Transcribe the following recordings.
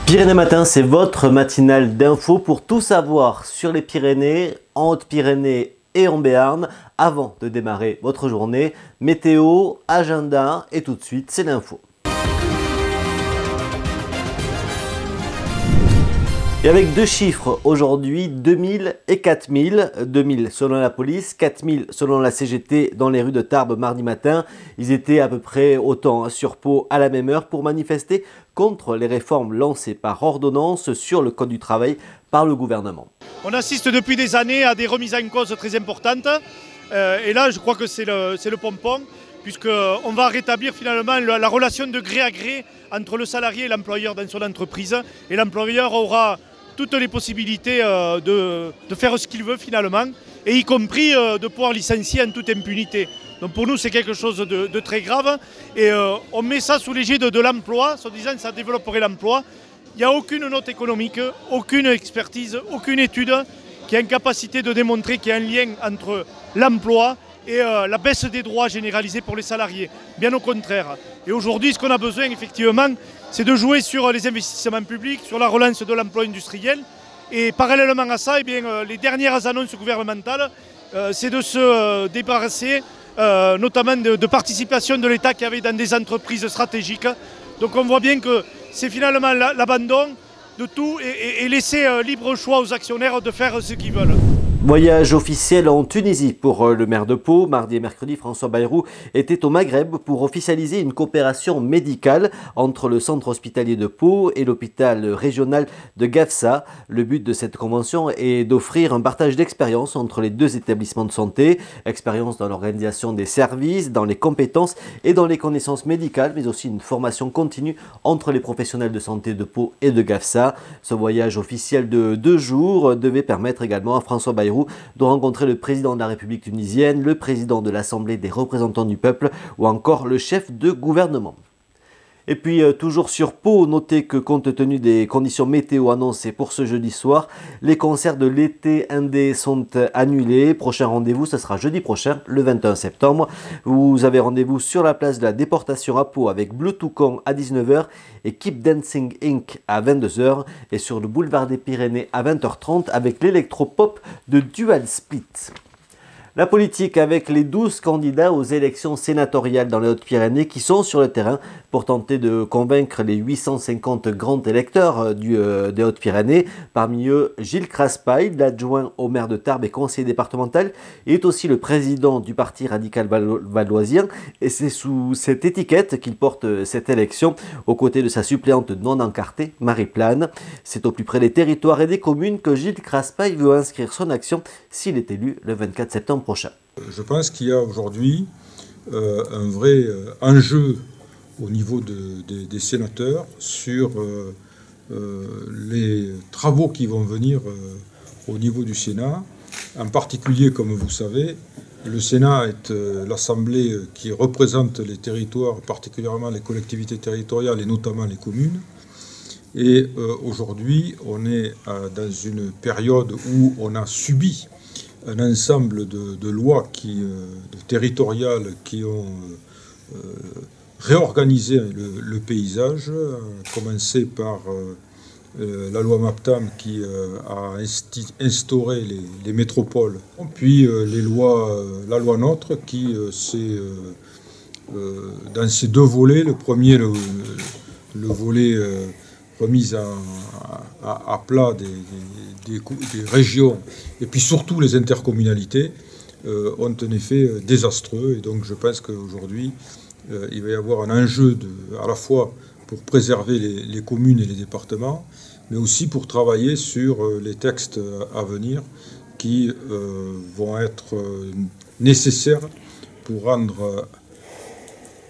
Pyrénées Matin, c'est votre matinale d'infos pour tout savoir sur les Pyrénées, en Haute-Pyrénées et en Béarn. Avant de démarrer votre journée, météo, agenda et tout de suite, c'est l'info. Et avec deux chiffres aujourd'hui, 2000 et 4000. 2000 selon la police, 4000 selon la CGT dans les rues de Tarbes mardi matin. Ils étaient à peu près autant sur Pau à la même heure pour manifester contre les réformes lancées par ordonnance sur le code du travail par le gouvernement. On assiste depuis des années à des remises en cause très importantes. Et là, je crois que c'est le pompon, puisqu'on va rétablir finalement la relation de gré à gré entre le salarié et l'employeur dans son entreprise. Et l'employeur aura toutes les possibilités de faire ce qu'il veut finalement, et y compris de pouvoir licencier en toute impunité. Donc pour nous, c'est quelque chose de très grave. Et on met ça sous l'égide de l'emploi, en disant que ça développerait l'emploi. Il n'y a aucune note économique, aucune expertise, aucune étude qui a une capacité de démontrer qu'il y a un lien entre l'emploi et la baisse des droits généralisés pour les salariés. Bien au contraire. Et aujourd'hui, ce qu'on a besoin, effectivement, c'est de jouer sur les investissements publics, sur la relance de l'emploi industriel. Et parallèlement à ça, les dernières annonces gouvernementales, c'est de se débarrasser notamment de participation de l'État qu'il y avait dans des entreprises stratégiques. Donc on voit bien que c'est finalement l'abandon de tout et laisser libre choix aux actionnaires de faire ce qu'ils veulent. Voyage officiel en Tunisie pour le maire de Pau. Mardi et mercredi, François Bayrou était au Maghreb pour officialiser une coopération médicale entre le centre hospitalier de Pau et l'hôpital régional de Gafsa. Le but de cette convention est d'offrir un partage d'expérience entre les deux établissements de santé. Expérience dans l'organisation des services, dans les compétences et dans les connaissances médicales, mais aussi une formation continue entre les professionnels de santé de Pau et de Gafsa. Ce voyage officiel de 2 jours devait permettre également à François Bayrou de rencontrer le président de la République tunisienne, le président de l'Assemblée des représentants du peuple ou encore le chef de gouvernement. Et puis toujours sur Pau, notez que compte tenu des conditions météo annoncées pour ce jeudi soir, les concerts de l'été indé sont annulés. Prochain rendez-vous, ce sera jeudi prochain, le 21 septembre. Vous avez rendez-vous sur la place de la Déportation à Pau avec Bleu Toucan à 19 h et Keep Dancing Inc. à 22 h et sur le boulevard des Pyrénées à 20 h 30 avec l'électropop de Dual Split. La politique avec les 12 candidats aux élections sénatoriales dans les Hautes-Pyrénées qui sont sur le terrain pour tenter de convaincre les 850 grands électeurs des Hautes-Pyrénées. Parmi eux, Gilles Craspail, l'adjoint au maire de Tarbes et conseiller départemental. Il est aussi le président du parti radical valoisien et c'est sous cette étiquette qu'il porte cette élection aux côtés de sa suppléante non encartée, Marie Plane. C'est au plus près des territoires et des communes que Gilles Craspail veut inscrire son action s'il est élu le 24 septembre prochain. Je pense qu'il y a aujourd'hui un vrai enjeu au niveau des sénateurs sur les travaux qui vont venir au niveau du Sénat. En particulier, comme vous savez, le Sénat est l'Assemblée qui représente les territoires, particulièrement les collectivités territoriales et notamment les communes. Et aujourd'hui, on est dans une période où on a subi un ensemble de lois territoriales qui ont réorganisé le paysage, à commencer par la loi MAPTAM qui a instauré les métropoles, puis la loi NOTRe qui dans ces deux volets, le premier, le volet remise à plat des régions et puis surtout les intercommunalités ont un effet désastreux. Et donc je pense qu'aujourd'hui, il va y avoir un enjeu à la fois pour préserver les communes et les départements, mais aussi pour travailler sur les textes à venir qui vont être nécessaires pour rendre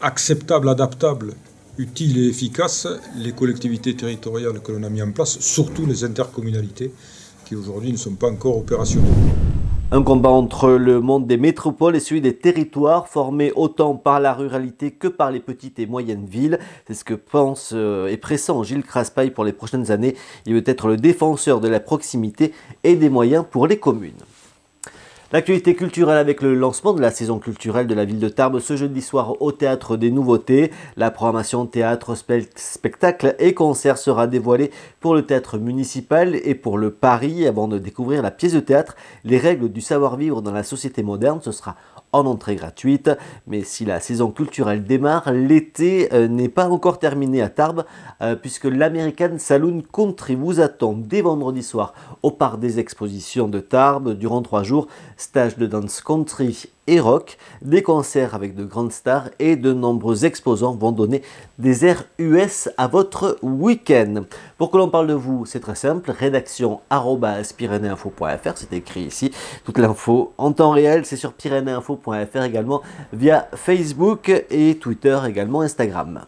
acceptable, adaptable, utile et efficace les collectivités territoriales que l'on a mis en place, surtout les intercommunalités qui aujourd'hui ne sont pas encore opérationnelles. Un combat entre le monde des métropoles et celui des territoires formés autant par la ruralité que par les petites et moyennes villes. C'est ce que pense et pressent Gilles Craspail pour les prochaines années. Il veut être le défenseur de la proximité et des moyens pour les communes. L'actualité culturelle avec le lancement de la saison culturelle de la ville de Tarbes ce jeudi soir au Théâtre des Nouveautés. La programmation théâtre, spectacle et concert sera dévoilée pour le théâtre municipal et pour le Paris. Avant de découvrir la pièce de théâtre, les règles du savoir-vivre dans la société moderne, ce sera en entrée gratuite. Mais si la saison culturelle démarre, l'été n'est pas encore terminé à Tarbes puisque l'American Saloon Country vous attend dès vendredi soir au parc des expositions de Tarbes durant 3 jours. Stage de danse country et rock, des concerts avec de grandes stars et de nombreux exposants vont donner des airs US à votre week-end. Pour que l'on parle de vous, c'est très simple, rédaction@pyrénéinfo.fr, c'est écrit ici. Toute l'info en temps réel, c'est sur pyrénéinfo.fr également via Facebook et Twitter, également Instagram.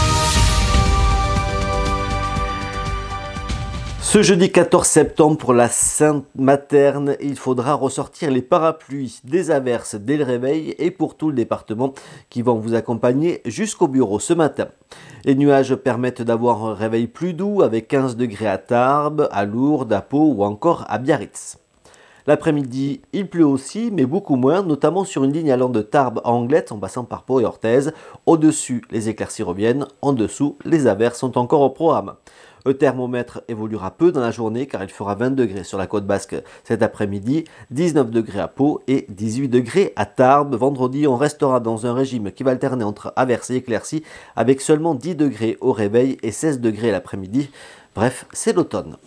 Ce jeudi 14 septembre pour la Sainte-Materne, il faudra ressortir les parapluies des averses dès le réveil et pour tout le département qui vont vous accompagner jusqu'au bureau ce matin. Les nuages permettent d'avoir un réveil plus doux avec 15 degrés à Tarbes, à Lourdes, à Pau ou encore à Biarritz. L'après-midi, il pleut aussi, mais beaucoup moins, notamment sur une ligne allant de Tarbes à Anglet en passant par Pau et Orthez. Au-dessus, les éclaircies reviennent, en dessous, les averses sont encore au programme. Le thermomètre évoluera peu dans la journée car il fera 20 degrés sur la côte basque cet après-midi, 19 degrés à Pau et 18 degrés à Tarbes. Vendredi, on restera dans un régime qui va alterner entre averses et éclaircies avec seulement 10 degrés au réveil et 16 degrés l'après-midi. Bref, c'est l'automne.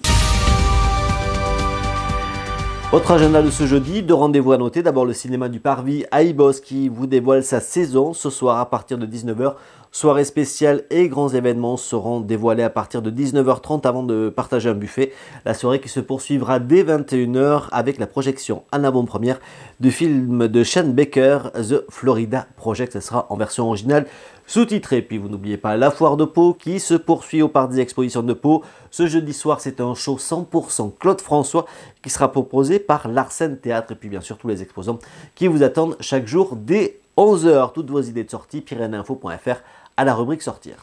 Autre agenda de ce jeudi, 2 rendez-vous à noter. D'abord le cinéma du Parvis à Ibos qui vous dévoile sa saison ce soir à partir de 19h. Soirée spéciale et grands événements seront dévoilés à partir de 19h30 avant de partager un buffet. La soirée qui se poursuivra dès 21h avec la projection en avant-première du film de Shane Baker, The Florida Project. Ce sera en version originale sous-titrée. Puis vous n'oubliez pas la foire de Pau qui se poursuit au parc des expositions de Pau. Ce jeudi soir, c'est un show 100% Claude François qui sera proposé par l'Arsène Théâtre. Et puis bien sûr tous les exposants qui vous attendent chaque jour dès 11h. Toutes vos idées de sortie, pyrénéinfo.fr à la rubrique sortir.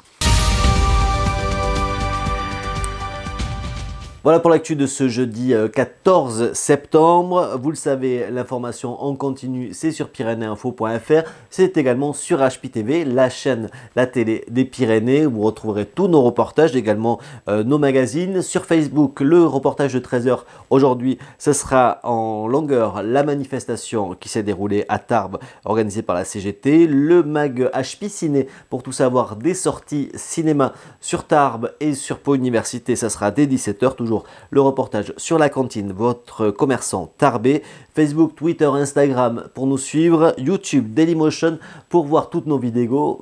Voilà pour l'actu de ce jeudi 14 septembre. Vous le savez, l'information en continu, c'est sur pyrénéinfo.fr. C'est également sur HPTV, la chaîne, la télé des Pyrénées. Vous retrouverez tous nos reportages, également nos magazines. Sur Facebook, le reportage de 13h. Aujourd'hui, ce sera en longueur la manifestation qui s'est déroulée à Tarbes, organisée par la CGT. Le mag HP Ciné, pour tout savoir des sorties cinéma sur Tarbes et sur Pau Université, ça sera dès 17h. Toujours le reportage sur la cantine, votre commerçant tarbais. Facebook, Twitter, Instagram pour nous suivre. YouTube, Dailymotion pour voir toutes nos vidéos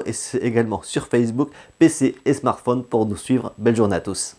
et également sur Facebook, PC et smartphone pour nous suivre. Belle journée à tous.